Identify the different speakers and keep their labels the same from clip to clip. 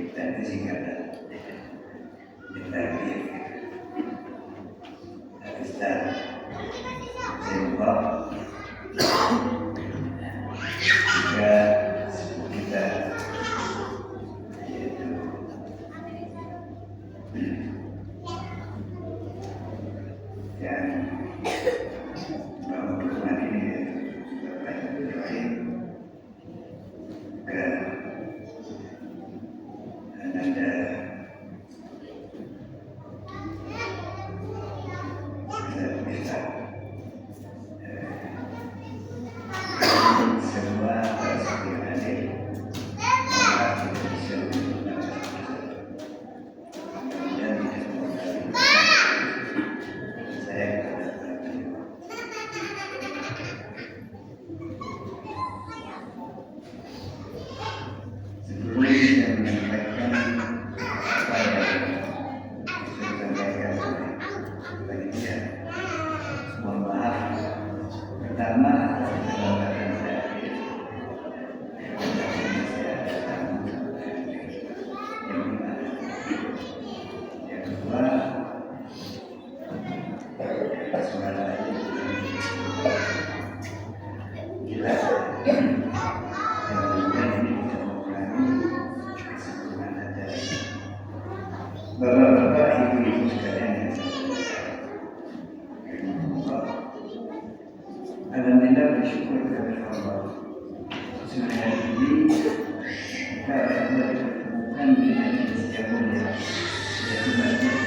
Speaker 1: kita itu singkatan ditakdir Ustaz Zembok juga kita yaitu yang bahwa dukungan ini Bapak Ibrahim ke Ananda bisa semua seperti yang hadir malah kita bisa menggunakan dan saya sebelum saya menyampaikan apa yang saya sampaikan bagi dia, mohon maaf pertama keterlambatan saya yang kedua suara jelas yang kemudian ini bisa mengurangi kesempurnaan acara. Bapak-bapak, ibu-ibu sekalian yang alhamdulillah bersyukur kepada Allah. Sore hari ini kita dapat dipertemukan di majelis yang mulia, yaitu masjid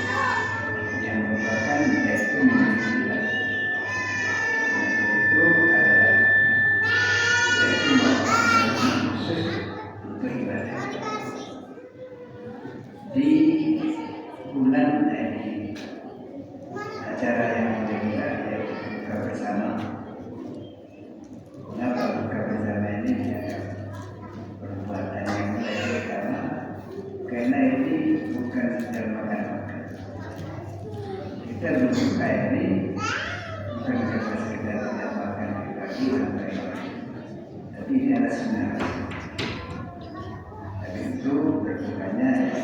Speaker 1: yang merupakan yaitu menunjukkan itu adalah yaitu merupakan khusus untuk ibadah di bulan ini. Acara yang mulia yaitu buka bersama. Kenapa buka bersama ini dianggap perbuatan yang mulia pertama? Karena ini bukan sedang makan-makan. Kita berbuka ini bukan karena sekedar tidak makan di pagi sampai malam, tapi ini adalah sunnah. Tapi itu berbukanya ya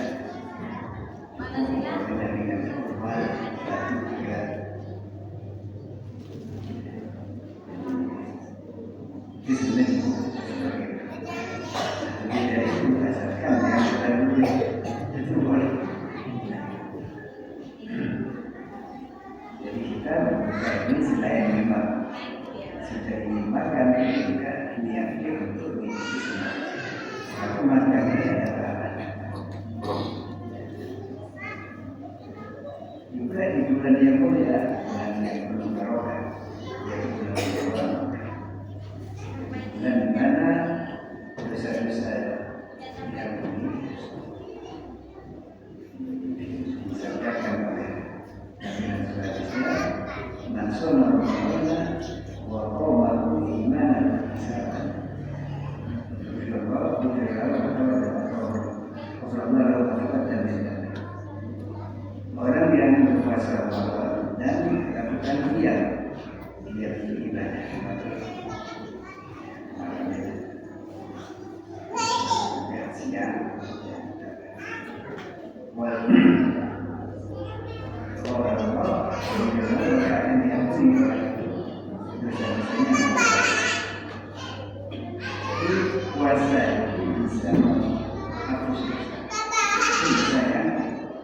Speaker 1: berbeda dengan kurban satu tiga. Di sini jadi dari itu berdasarkan yang kita boleh itu boleh. Jadi kita berbuka ini selain memang sudah ingin makan juga niatnya untuk mengikuti sunnah. Aku makannya adalah juga di bulan yang mulia, bulan yang penuh barokah, yaitu bulan Ramadan. Bulan di mana dosa-dosa yang disampaikan oleh Nabi Muhammad man shoma Ramadan wa qama imanan wa ihtisaban orang yang berpuasa Ramadan dan melakukan dia beribadah siang puasa itu bisa menghapus dosa yang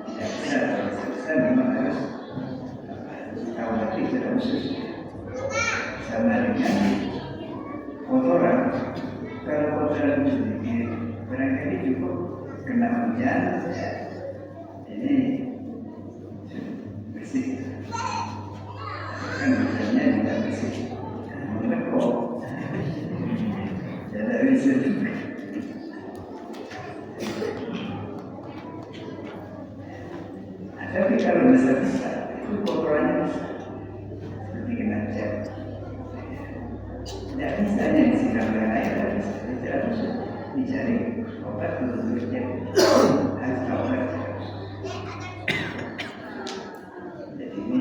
Speaker 1: tidak besar. Kalau besar memang harus tawati secara khusus sama dengan kotoran. Kalau kotoran itu sedikit barangkali cukup kena hujan ya, ini bersih. Kan hujannya tidak bersih, melekok. Tidak bisa juga. Tapi kalau besar-besar itu kotorannya besar, seperti kena cat. Tidak bisa hanya disiram dengan air, tidak bisa. Tidak harus dicari obat untuk cat. Harus obat. Jadi ini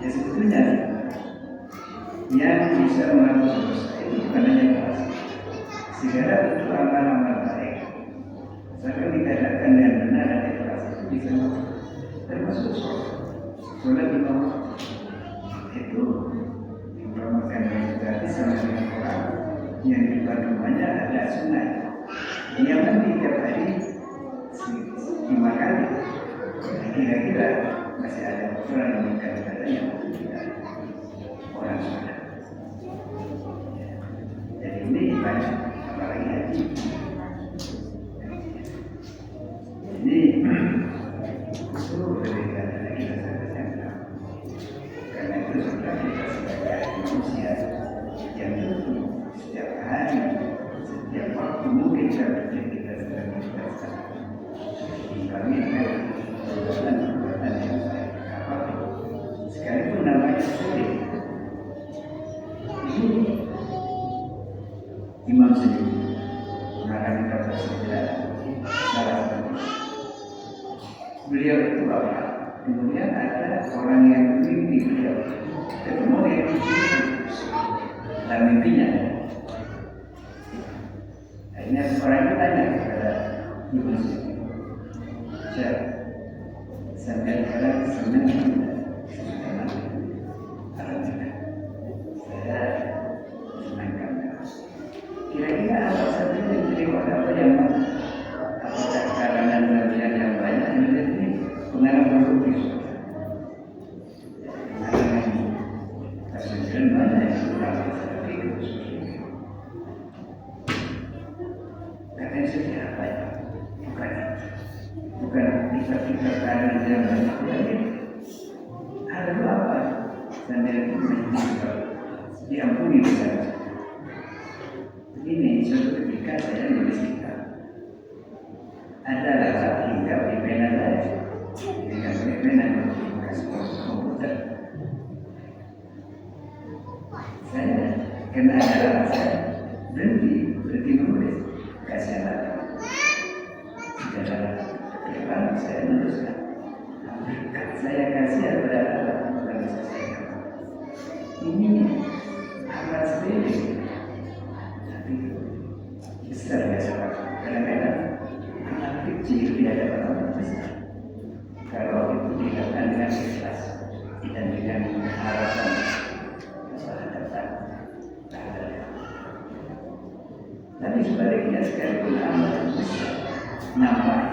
Speaker 1: ya sebetulnya yang bisa menghapus dosa itu bukan hanya keras. Segala itu amal-amal baik Bahkan dikatakan yang benar dan ikhlas itu bisa termasuk sholat. Sholat di bawah itu dipromokan gratis sama dengan orang yang di depan rumahnya ada sungai. Dia mandi tiap hari 5 kali. Kira-kira masih ada orang yang dikatakannya tidak orang sholat. Jadi ini banyak, apalagi haji. Jadi itu berbeda lagi kita karena itu sudah kita sebagai manusia yang tentu setiap hari, setiap waktu mungkin kita sedang berdosa. Kami akan perbuatan yang baik apapun, sekalipun namanya sulit. Ini Imam Syafi'i mengarang kata sejarah salah satu. Beliau itu apa? Kemudian ada orang yang mimpi beliau ketemu yang dalam mimpinya. Akhirnya orang itu tanya kepada Imam Syafi'i, "Syekh, sampai sekarang senang tidak?" Alhamdulillah, saya senang karena kira-kira apa saja yang diterima apa yang mana? Apakah karangan bagian yang banyak ini pengalaman lukis? Pengalaman asal mana yang kurang seperti itu? Kata saya apa ya? Bukan kita karangan yang banyak lagi. Ada apa? Sambil diampuni besar. Ini suatu ketika saya nulis kitab. Ada rasa hingga di pena saja. Dengan pena bekas komputer. Saya kena ada rasa berhenti menulis. Kasih lagi. Secara kedepan saya menuliskan. Saya kasih kepada Allah bukan saya. Ini amat sepele. Besar ya sahabat, kadang-kadang anak kecil di hadapan orang besar. Kalau itu dilakukan dengan ikhlas dan dengan harapan masalah datang, tak ada. Tapi sebaliknya sekalipun amat besar nampak,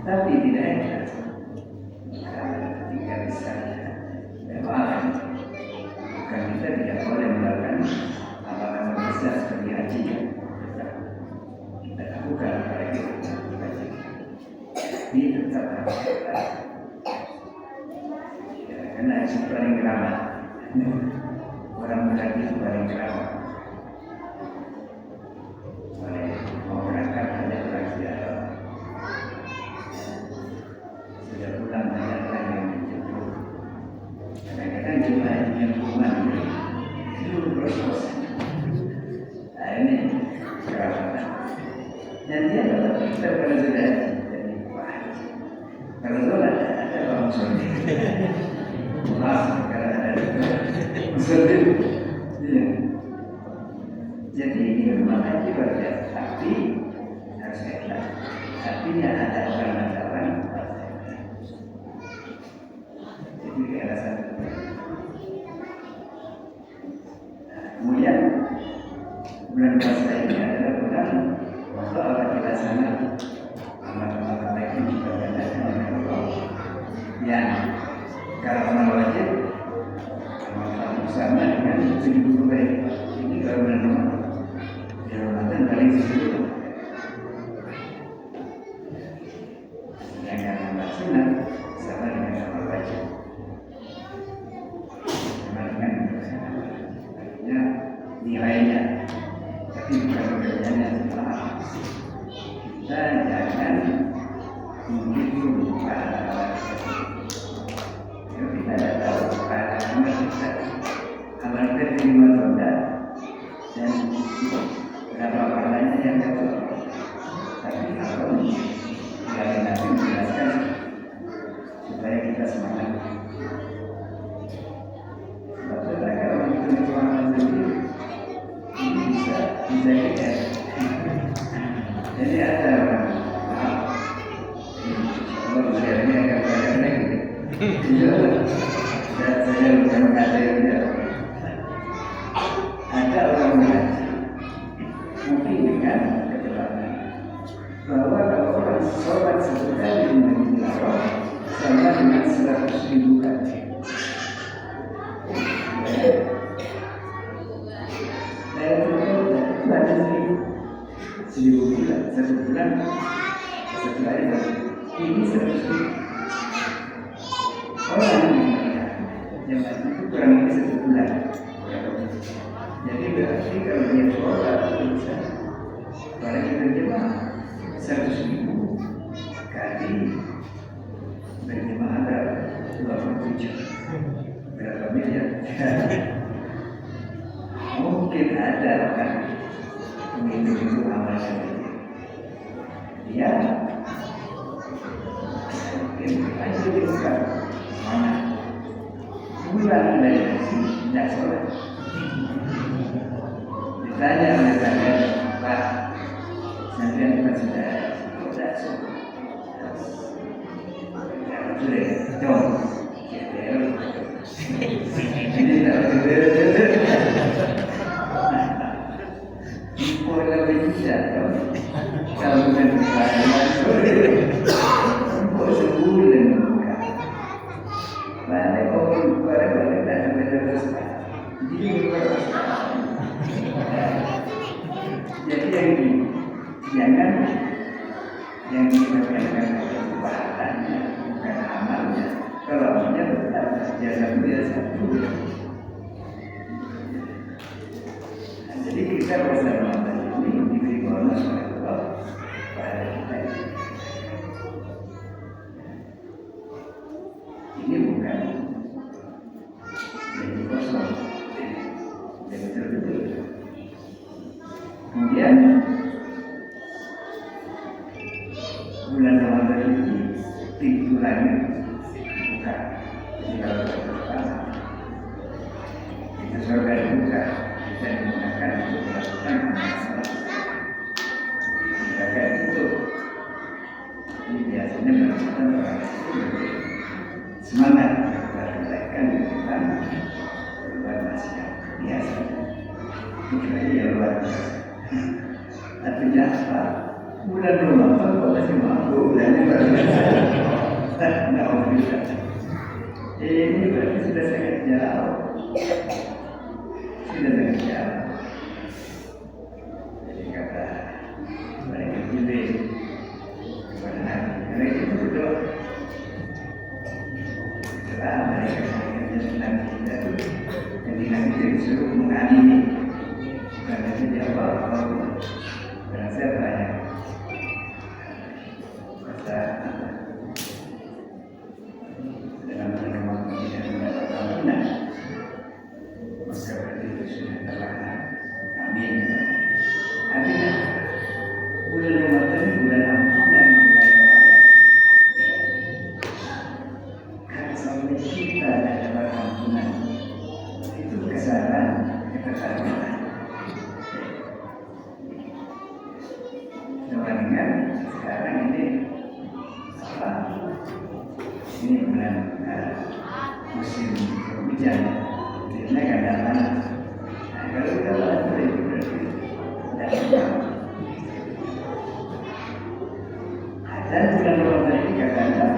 Speaker 1: tapi tidak ikhlas. Ketika besarnya, maaf, bukan kita tidak boleh melakukan amal-amal besar seperti haji yang kita lakukan pada kita haji. Ini tetap harus kita, karena itu paling ramah. Orang berhaji itu paling ramah. Oleh mau berangkat hanya orang siapa. Sudah pulang banyak lagi yang menjemput. Kadang-kadang jumlah yang kuman itu berproses. Ini keramatan. Dan dia dalam kita kalau sudah jadi kalau sholat ada orang sholat. Maaf kalau ada sholat. Jadi ini memang haji berjaya, tapi harus ikhlas. Artinya ada orang-orang. Jadi keikhlasan. Kemudian bulan puasa ini adalah bulan waktu Allah kita sangat amal-amal baik yang kita gandakan oleh Allah. Yang kalau amal wajib amal bersama dengan 1000 baik. Ini kalau bulan Ramadan. Di Ramadan paling 10. Sedangkan amal sunnah sama dengan amal wajib. Sama dengan artinya nilainya. Tapi bukan pekerjaannya setelah kita jangan menghitung pahala kalau kita tidak tahu pahala amal kita terima atau tidak orang Allah belajarnya agak banyak lagi. Saya bukan kadernya. Ada orang mengaji mungkin dengan keterangan bahwa kalau orang sholat sekali di Masjidil Haram sama dengan 100.000 kali. Saya berkata itu ada 1.000 bulan, 1 bulan satu hari ini 100.000. Orang yang itu kurang lebih 1 bulan. Jadi berarti kalau dia sholat bisa pada kita jemaah 100.000 kali berjemaah ada 27 berapa miliar? Mungkin ada kan menghitung amalnya dia mungkin aja dibuka mana bulan dari tidak sholat. Ditanya oleh saya, Pak, nanti kita sudah sholat. Ya boleh, dong. Ini tak boleh. Boleh bisa dong. Kalau bukan saya, boleh sebulan buka. Balik orang balik tak sampai terus. Jadi jangan yang dikatakan kebahagiaannya bukan amalnya. Kalau amalnya tetap biasa. Jadi kita bersama ini diberi bonus oleh Allah pada kita. Ini bukan jadi kosong. Jadi betul-betul. Kemudian bulan Ramadan ini pintu langit buka. Jadi kalau kita bersama, kita surga dibuka. Kita digunakan untuk melakukan amal. Maka itu ini biasanya melakukan orang semangat berkaitan dengan berbuat maksiat biasa. Kecuali yang luar biasa. Artinya apa? Bulan Ramadan kok masih mampu bulannya luar biasa. Tidak bisa. Ini berarti sudah sangat jauh. Sudah sangat jauh. Jadi kata mereka pilih kepada Nabi. Mereka itu betul. Setelah mereka mengenal kita itu, jadi Nabi disuruh mengamini. Karena itu jawab berasa banyak. Kata dalam pertemuan kita mendapat aminah. Maka berarti itu sudah terlaksana. Amin. Artinya bulan Ramadan ini bulan ampunan, bulan pahala. Karena sampai kita dapat ampunan itu kesalahan kesalahan. Dengan sekarang ini apa? Ini bulan musim hujan. Ini kadang panas. Nah, kalau kita panas itu berarti tidak. Dan bulan Ramadan ini kadang-kadang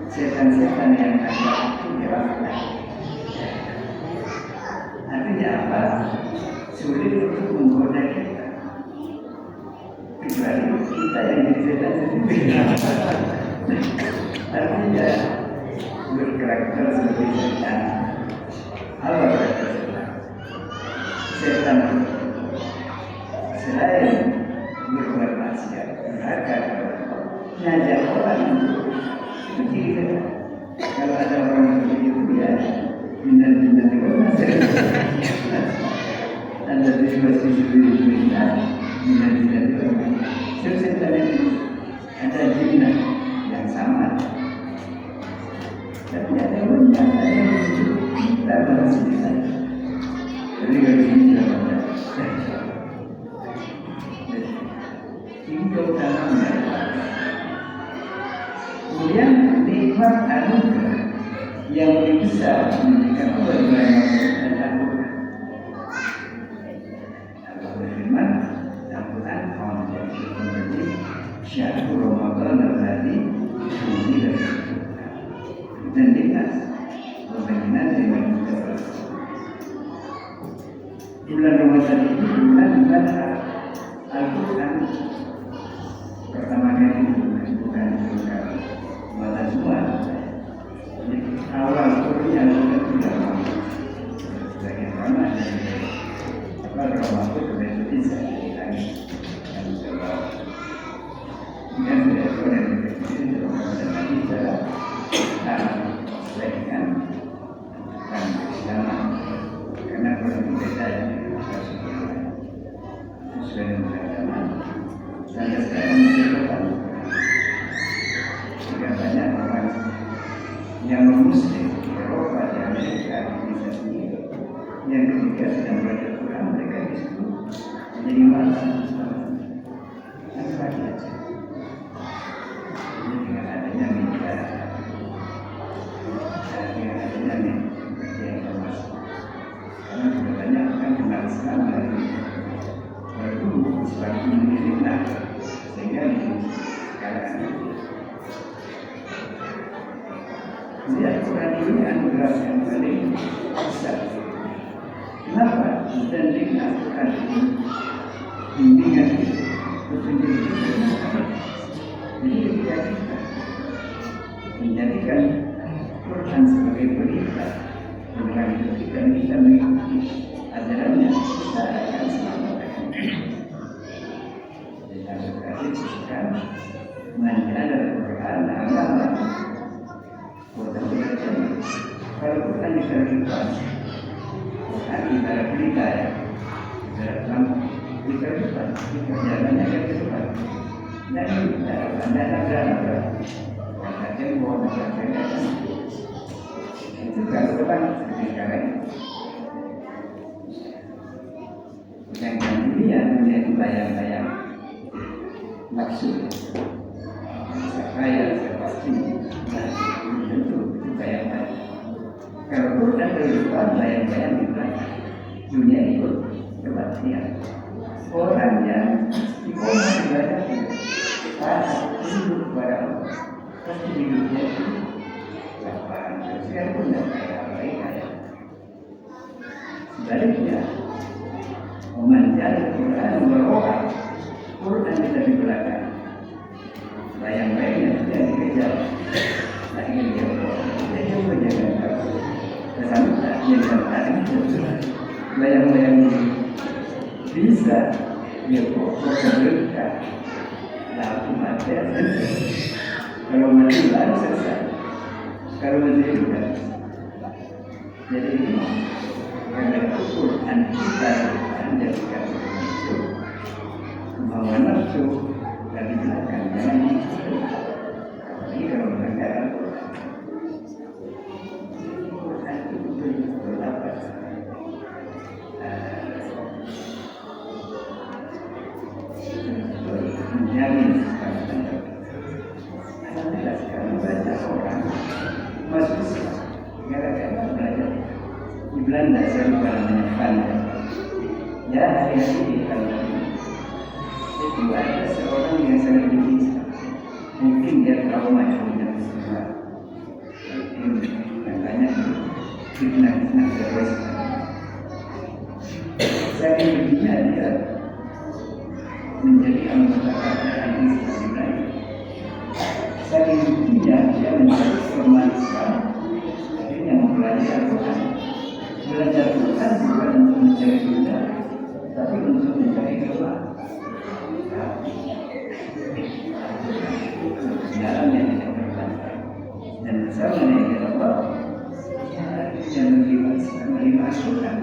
Speaker 1: setan-setan yang ada itu dirasa. Artinya apa? Sulit untuk menggoda kita. Kecuali kita yang jadi setan sendiri. Artinya berkarakter seperti setan. Apa karakter setan? Setan selain berbuat maksiat, durhaka, ngajak orang itu ciri setan. Kalau ada orang seperti itu ya bintang-bintang itu ada di masjid bintang itu setan itu ada jinnah yang sama. Tapi ada yang menunjuk kita masih bisa. Jadi kalau ini tidak ada. Ini keutamaan. Kemudian nikmat anugerah yang lebih besar memberikan bulan Ramadan dan Al-Quran. Allah berfirman, Al-Quran menjadi syahrul Ramadan alladzi unzila fihi Al-Quran. Dan dinas berkenaan dengan bulan Ramadan itu bulan di mana Al-Quran pertama kali bukan mata semua. Jadi awal turunnya Al-Quran tidak mau sebagai ramah apa ramah itu berbeda bisa yang sebab dan sudah boleh berpikir dan nanti cara sesuai dengan Islam karena kalau berbeda sesuai dengan agama saya sekarang masih bertahan juga banyak orang yang non-muslim di Eropa, di Amerika, di Indonesia yang ketiga sedang belajar Quran mereka di situ menjadi malas apa saja ini dengan adanya media dan dengan adanya media informasi karena sudah banyak kan kenal Islam dari dulu sebagai mendidik sehingga sekarang jadi Al-Quran ini anugerah yang paling besar. Kenapa? Dan dengan Al-Quran ini bimbingan itu petunjuk itu jadi ketika kita menjadikan Quran sebagai perintah dengan itu kita bisa mengikuti ajarannya kita akan selamat. Jadi Al-Quran disebutkan menjadi Al-Quran agama. Kalau Quran diterjemahkan, Quran ibarat berita ya, ibarat lampu diterjemahkan, jalannya ke depan. Dan anda negara, katakan bahwa negara itu kalau depan negara yang dunia menjadi bayang-bayang maksud saya pasti tentu itu bayang-bayang. Kalau Quran berubah bayang-bayang di belakang dunia itu kepastian orang yang di kota ibadah pada hidup kepada Allah pasti hidupnya itu lapang sosial pun tidak kayak baik-baik. Sebaliknya memanjari Quran berorang Quran kita di belakang bayang-bayangnya tidak dikejar lagi dia jadi menjaga kesamanya yang tertarik bayang-bayang bisa dia berkeberkan lalu mati kalau mati baru selesai kalau mati sudah jadi ini karena itu Quran kita menjadikan itu bahwa nafsu dari belakang jangan diikuti apalagi kalau melanggar Al-Quran itu betul-betul apa menjamin alhamdulillah sekarang banyak orang masuk Islam gara-gara belajar di Belanda saya bukan menyimpan ya hari-hari di Belanda itu ada seorang yang sangat benci Islam mungkin dia trauma dengan Islam mungkin katanya fitnah teroris saya bencinya dia menjadi anggota kerajaan Islam lain. Saking buktinya dia menjadi formal Islam, akhirnya mempelajari Al-Quran. Belajar Al-Quran bukan untuk mencari dunia, tapi untuk mencari doa. Jalan yang tidak berbantah. Dan bersama dengan Allah, yang menerima Al-Quran.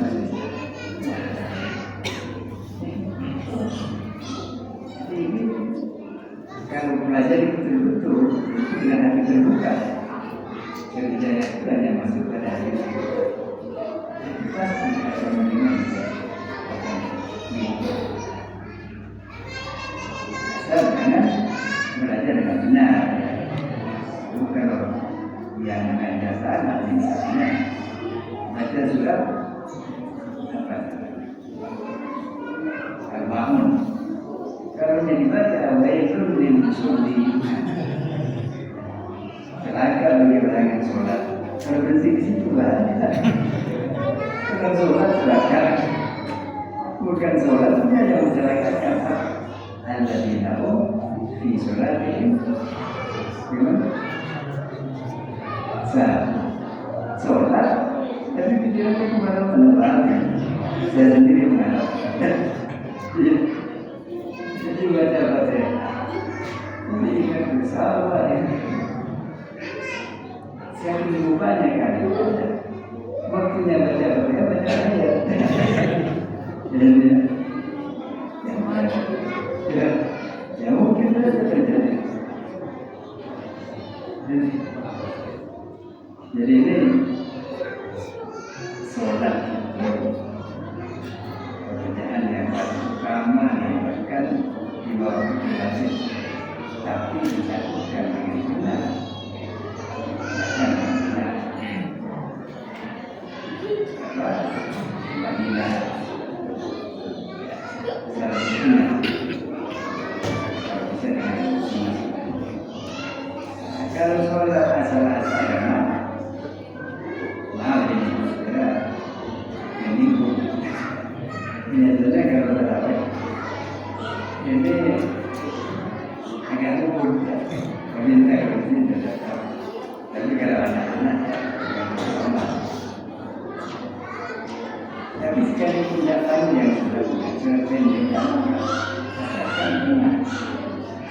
Speaker 1: Kalau belajar betul-betul dengan hati terbuka, kerjanya itu hanya masuk pada hati terbuka. Pasti akan menerima asal jangan belajar dengan benar. kalau yang ada sana misalnya baca surat apa? Al-Ma'un. Kalau yang dibaca wailun lil musallin. Celaka bagi orang yang sholat. Kalau berhenti di situ lah. Kalau sholat celaka. Bukan sholatnya yang mencelakakan. Alladzina hum fi sholatihim gimana? Sholat, tapi pikirannya kemana-mana. Saya sendiri mengharapkan. Jadi baca-baca. Ini ingat bersalah ya. Saya lebih banyak kali. Waktunya baca ayat. Jadi, yang mana? Ya mungkin saja terjadi. Jadi ini sholat pekerjaan yang paling utama yang bahkan di bawah regulasi, tapi dilakukan dengan benar dan benar. Apa? Marilah seharusnya bisa dengan kalau sholat asal-asalan, maaf ini segera menipu. Biasanya kalau terawih ini agak luput, peminta ini tidak tahu. Tapi kalau anak-anak tapi sekali punya tahu yang sudah surat pendek, asalkan ingat,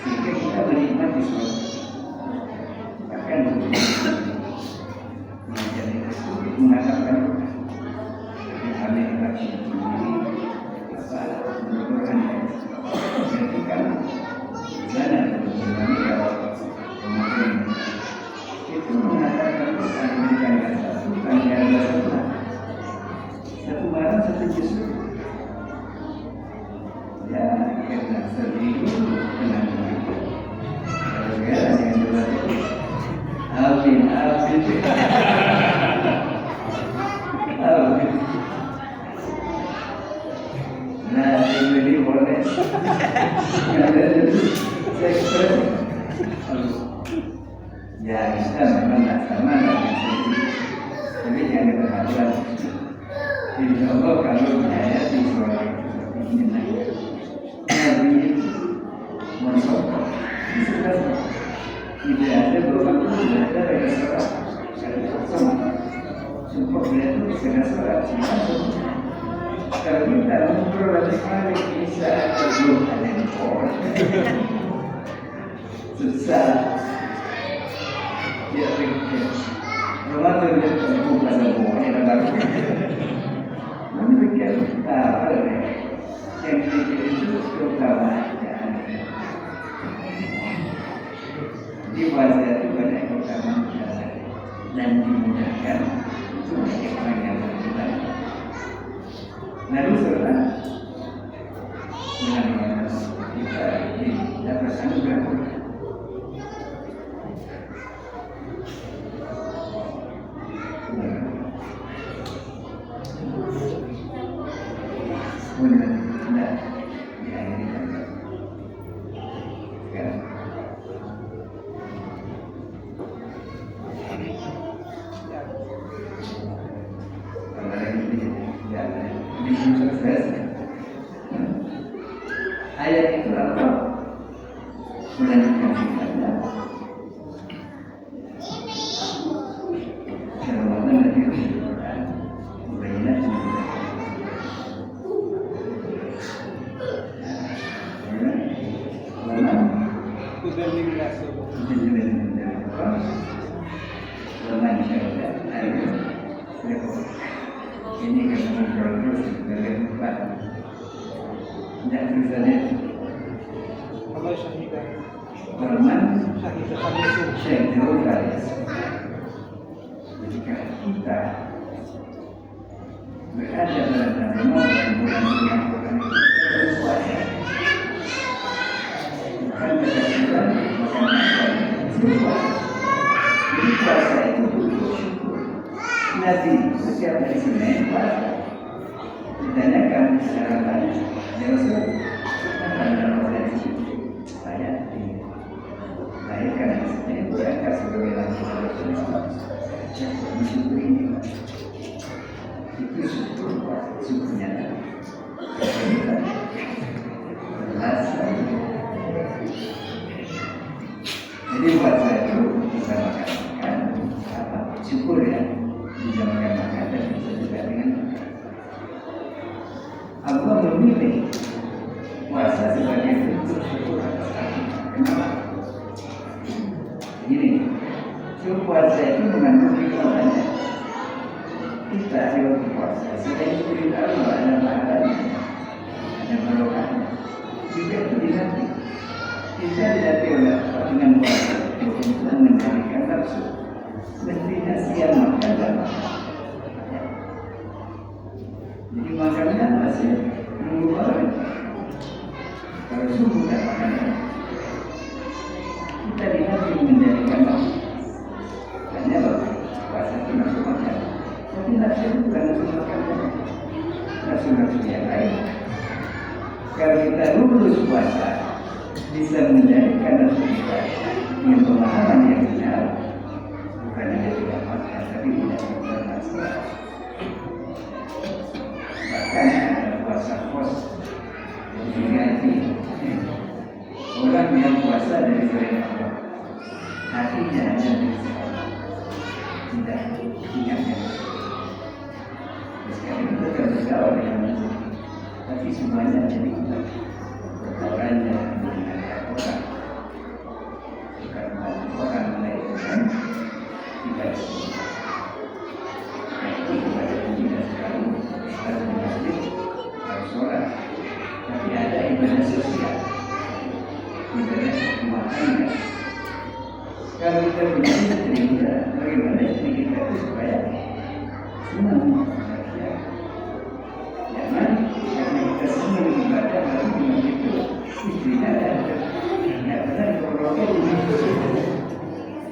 Speaker 1: sehingga kita menikmati sholat. Bahkan menjadi sulit mengatakan kami bagi apa menurunkan ketika sana kami kalau kemudian itu mengatakan memberikan satu tanggal satu barang satu justru ya karena sendiri tenang kalau yang dua Alvin. Nah, ini boleh. Ya, kita memang tak sama dengan tapi jangan terhadap. Insya Allah kalau saya di suara ini Nabi mensokong sudah tidak ada beban tidak ada restoran kosong cukup dia itu restoran kalau kita memperoleh kali bisa belum ada impor susah dia pikir Ramadan dia terbuka semua yang baru namun begitu kita yang dipikir itu terutama di bahasa itu banyak keutamaan dan dimudahkan itu banyak orang yang berbuat. Lalu setelah dengan kita ini dapat anugerah ayat itu apa? Melanjutkan firman-Nya. Ramadan lagi Al-Quran, Mubayyinat ini kemudian terus dari empat tidak bisa lihat Firman Syekh Faris jika kita berada dalam Ramadan bulan Quran berpuasa bukan kesaksian bukan berpuasa Nabi setiap hari Senin puasa. Ditanyakan secara tanya, ya Rasul, apa yang terjadi? Saya dilahirkan di sini, berangkat sebagai laki-laki mensyukuri itu syukurnya. Jadi buat saya itu bisa makan apa syukur ya, bisa makan dan bisa juga dengan Allah memilih puasa sebagai bentuk syukur atas Allah. Kenapa? Gini, puasa itu mengandung hikmahnya. Kita di waktu puasa selain berita Allah ada pahalanya, ada barokahnya. Juga itu dilatih. Kita dilatih oleh Allah dengan puasa untuk mengendalikan nafsu. Mestinya siang makan dan makan. Jadi makannya masih nunggu malam. Kalau subuh dan makan, kita dilatih mengendalikan nafsu. Hanya bahwa puasa itu nafsu makan. Tapi nafsu itu bukan nafsu makan, nafsu yang lain. Kalau kita lulus puasa, bisa menjadikan nafsu kita dengan pemahaman yang benar, bukan hanya tidak makan, tapi tidak bermasalah. Bahkan ada puasa kos, diganti. Orang yang puasa dari perintah Allah, hatinya hanya tidak ingatnya. Sekarang itu terbergaul dengan masjid, tapi semuanya jadi orangnya dengan orang, bukan orang melainkan tidak semua. Itu kepada tidak sekali harus di masjid, harus sholat, tapi ada ibadah sosial, ibadah makannya. Kalau kita punya istri, bagaimana istri kita itu supaya senang? Jangan karena kita senang ibadah lalu dengan itu istrinya tidak pernah dikorokkan.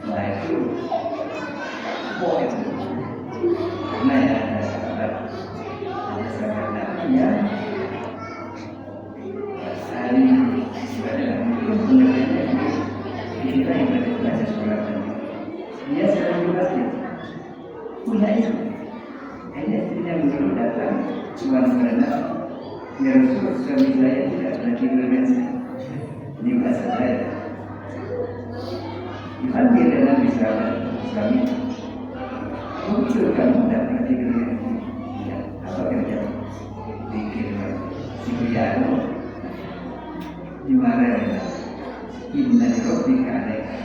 Speaker 1: Nah itu poin. Karena ya ada sahabat namanya hari ibadah itu mengertinya kita ibadah baca sholat dia sedang di masjid punya istri. Hanya istrinya dulu datang cuma karena ya Rasul suami saya tidak pernah tidur dengan saya. Ini bahasa saya. Dipanggil dengan misalnya suami, betul kamu tidak pernah tidur dengan saya. Ya, apa kerja? Pikir si Buyano dimarahin. Inna Rabbika alaika.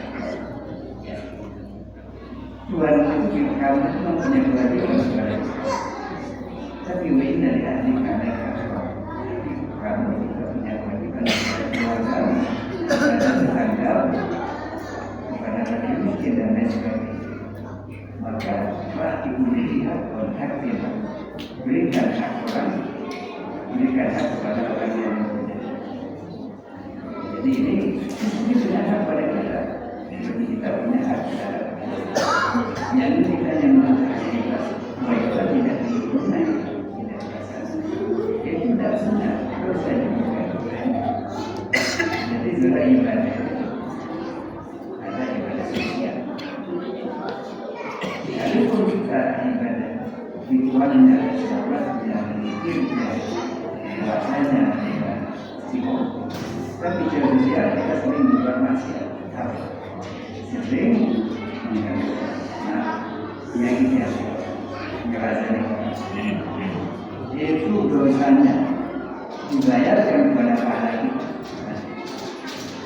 Speaker 1: Tuhan itu kamu mempunyai kewajiban kepada kita. Tapi inna li ahlika alaika. Kamu juga punya kewajiban kepada keluarga, kepada tetangga, kepada laki miskin dan lain sebagainya. Maka berarti melihat kontak kita, berikan hak orang, berikan hak kepada orang yang mempunyai. Jadi ini sudah hak pada kita. Jadi kita punya hak terhadap yang kita yang mengatakan kita mereka tidak ditunai, tidak dikasih. Itu tidak benar. Dosa juga. Jadi zona ibadah ada ibadah sosial. Sekalipun kita ibadah ritualnya, sholatnya, zikirnya, puasanya, ibadah tapi sosial kita sering berbuat maksiat, sering penyakitnya ngerasa itu dosanya dibayarkan kepada pahala kita.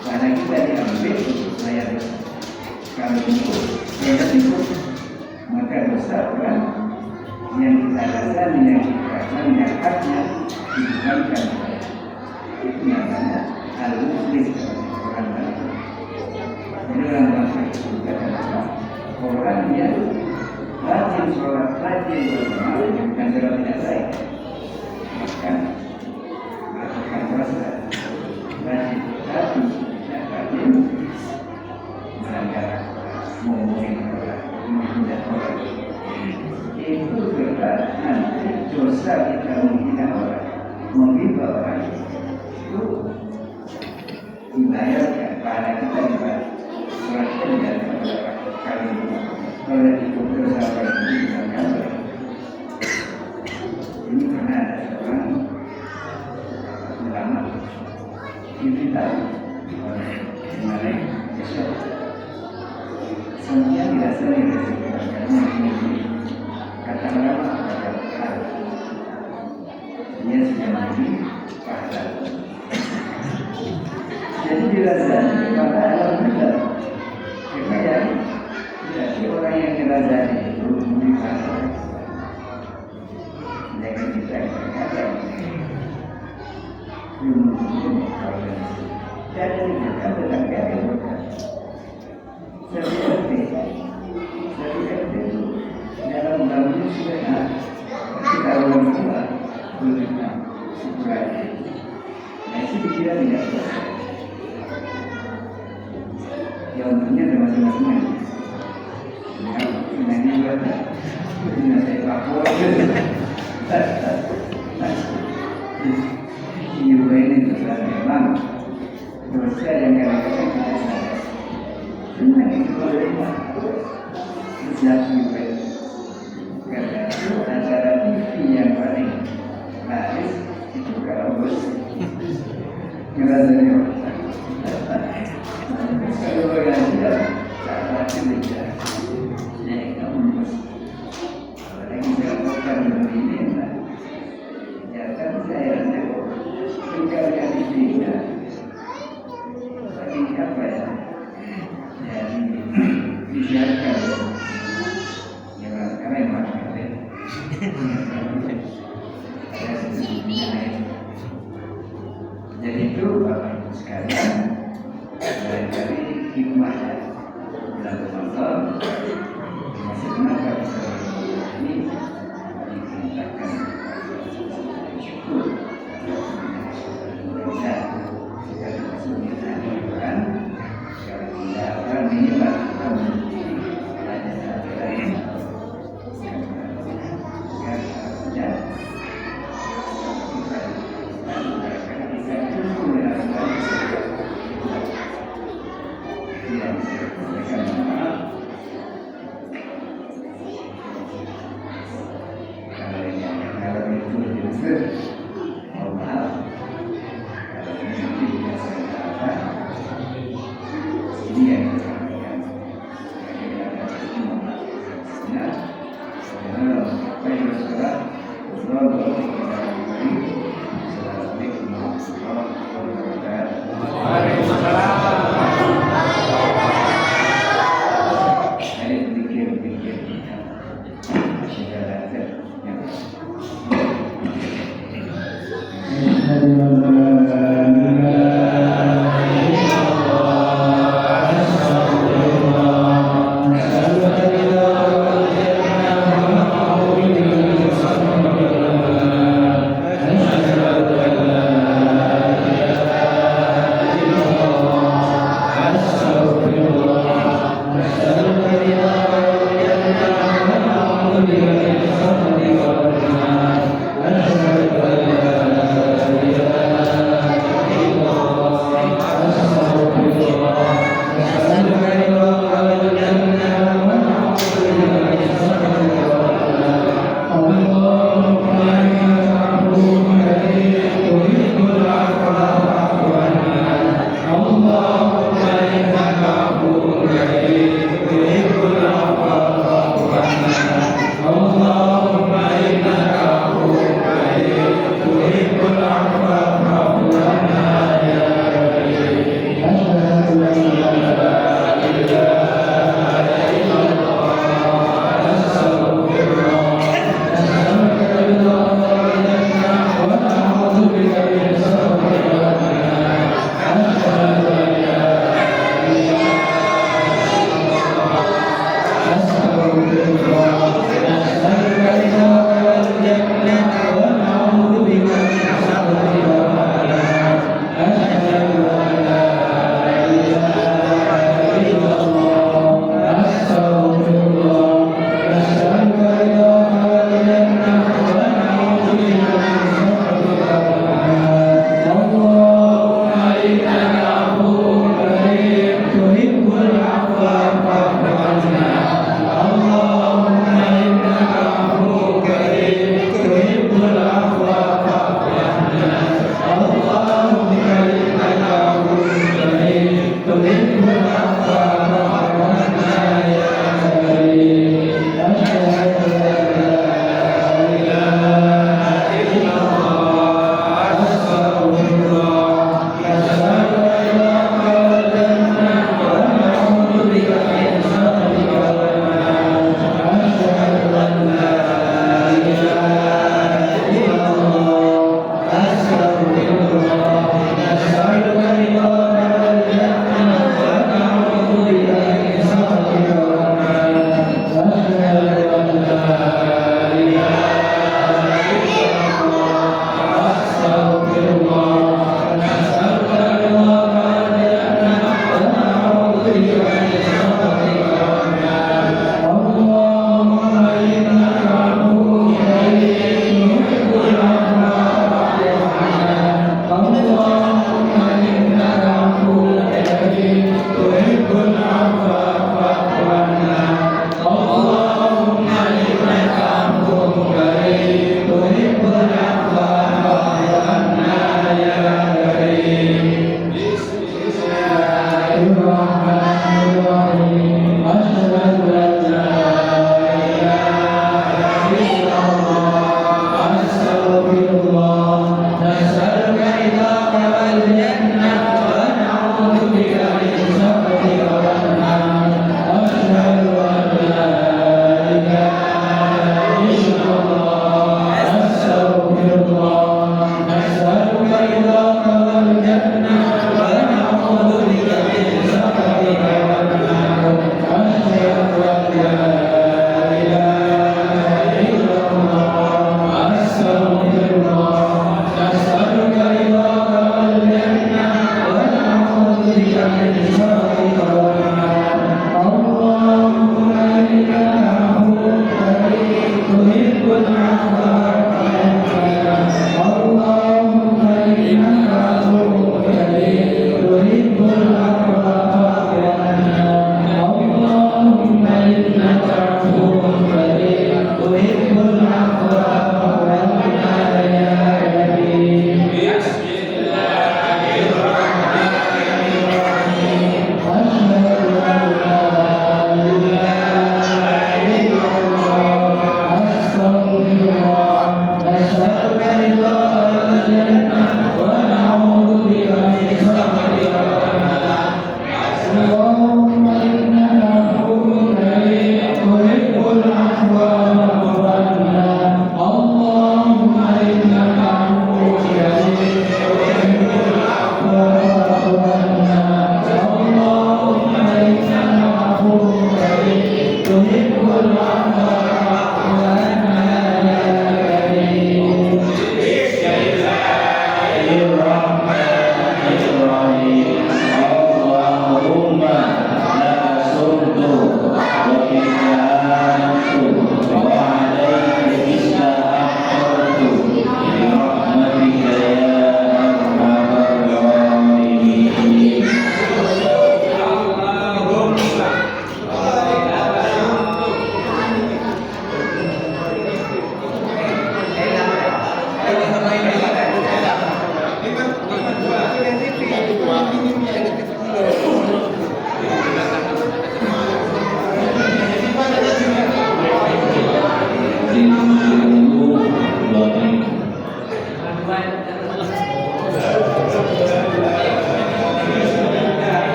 Speaker 1: Pahala kita diambil untuk bayar dosa. Kalau itu maka dosa orang yang kita rasani, yang kita rasani, yang haknya dibukankan. Itu namanya al-muflis orang baik. Jadi orang baik itu kata orang yang rajin sholat, rajin beramal, bukan sholat tidak baik. Maka melakukan puasa, rajin tapi tidak rajin melanggar ngomongin orang, menghindar orang. Itu dosa kita menghina orang, menghina orang itu dibayarkan, pahala kita dibayar. Serahkan dia kepada kali ini. Kalau ikut dosa orang ini dibayarkan. Ini pernah ada seorang ulama diberitahu oleh Imam Besok. Semuanya tidak sering karena ini kata ulama kata pahala. Dia sudah menjadi pahala. Jadi dirasani pahala juga. Kekayaan jadi orang yang dirasani itu memberi pahala. Jangan kita katakan dan juga tetangga yang bukan seperti itu dalam bangun sudah kita orang tua berenang sekurang masih pikiran tidak selesai yang punya ada masing-masing yang juga punya saya lapor jiwa ini dosa memang dosa yang kadang-kadang kita sadar cuma itu bolehlah sejak jiwa karena itu acara TV yang paling laris itu kalau bos ngerasanya kalau bergantian cara kerja ya kamu bos apalagi dilakukan begini ya kan saya tinggalnya di sini tapi apa ya jadi dibiarkan ya karena memang ada jadi itu Bapak Ibu sekalian dari hikmahnya bulan Ramadan masih kenapa bisa ini diperintahkan syukur dan jika kesulitan kan kalau tidak akan minimal ada satu lain yang saja kita cukup dengan yang saya maaf kalau itu justru mohon maaf kalau ini tidak saya katakan ini yang disampaikan nah kalau baik saudara Assalamualaikum warahmatullahi wabarakatuh.
Speaker 2: Asyhadu an la ilaha illallah Amin.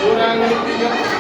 Speaker 2: kurang lebih